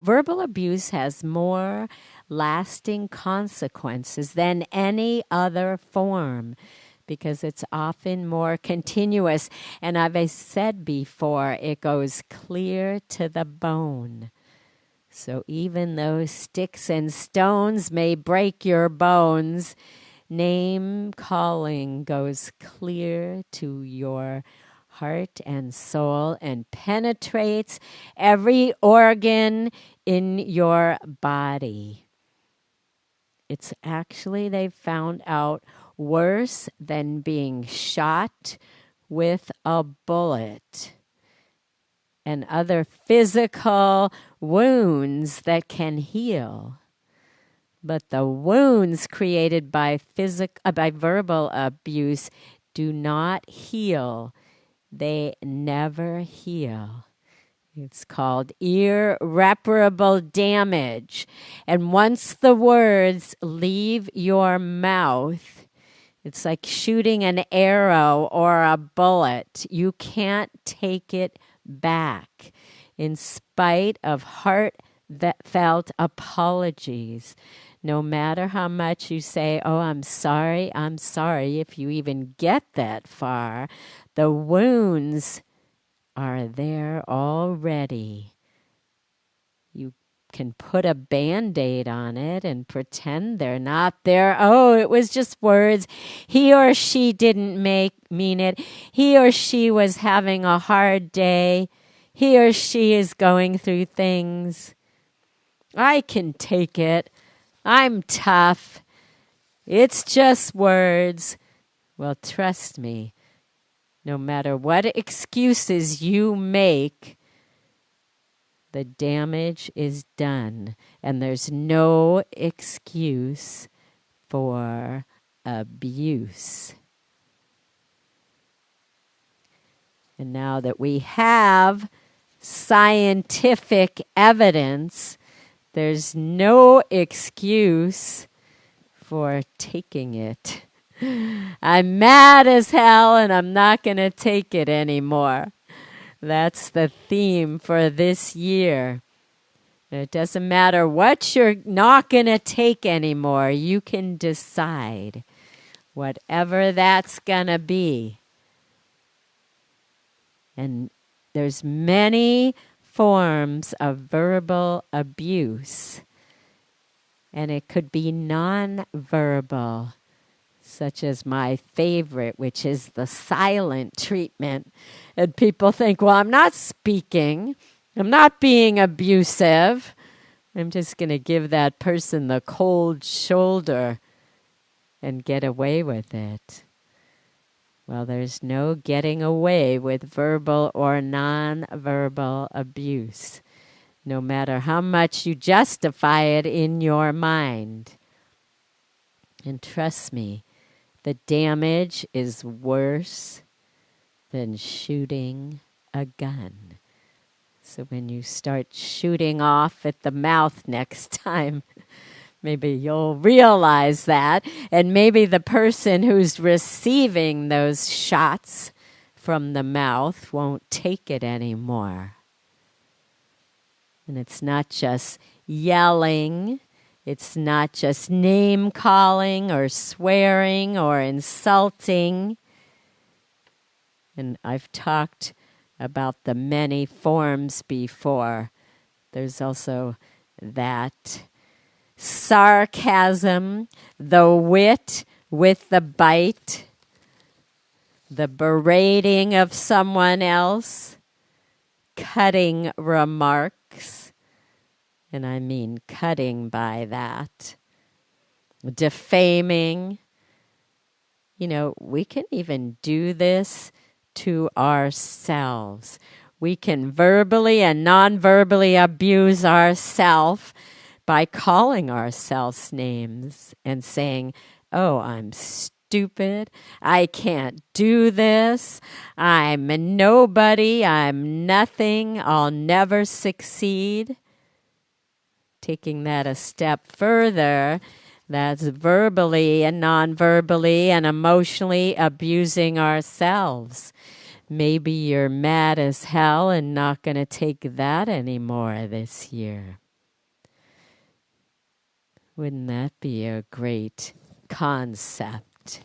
verbal abuse has more lasting consequences than any other form because it's often more continuous. And as I said before, it goes clear to the bone. So even though sticks and stones may break your bones, name calling goes clear to your heart and soul and penetrates every organ in your body. It's actually, they've found out, worse than being shot with a bullet and other physical wounds that can heal. But the wounds created by verbal abuse do not heal. They never heal. It's called irreparable damage. And once the words leave your mouth, it's like shooting an arrow or a bullet. You can't take it back, in spite of heartfelt apologies. No matter how much you say, oh, I'm sorry, if you even get that far, the wounds are there already. You can put a Band-Aid on it and pretend they're not there. Oh, it was just words. He or she didn't mean it. He or she was having a hard day. He or she is going through things. I can take it. I'm tough. It's just words. Well, trust me, no matter what excuses you make, the damage is done, and there's no excuse for abuse. And now that we have scientific evidence, there's no excuse for taking it. I'm mad as hell and I'm not going to take it anymore. That's the theme for this year. It doesn't matter what you're not going to take anymore. You can decide whatever that's going to be. And there's many forms of verbal abuse. And it could be non-verbal, such as my favorite, which is the silent treatment. And people think, well, I'm not speaking. I'm not being abusive. I'm just going to give that person the cold shoulder and get away with it. Well, there's no getting away with verbal or non-verbal abuse, no matter how much you justify it in your mind. And trust me, the damage is worse than shooting a gun. So when you start shooting off at the mouth next time, maybe you'll realize that. And maybe the person who's receiving those shots from the mouth won't take it anymore. And it's not just yelling. It's not just name-calling or swearing or insulting. And I've talked about the many forms before. There's also that sarcasm, the wit with the bite, the berating of someone else, cutting remarks, and I mean cutting by that, defaming. You know, we can even do this to ourselves. We can verbally and non-verbally abuse ourselves by calling ourselves names and saying, oh, I'm stupid. I can't do this. I'm a nobody. I'm nothing. I'll never succeed. Taking that a step further, that's verbally and non-verbally and emotionally abusing ourselves. Maybe you're mad as hell and not going to take that anymore this year. Wouldn't that be a great concept?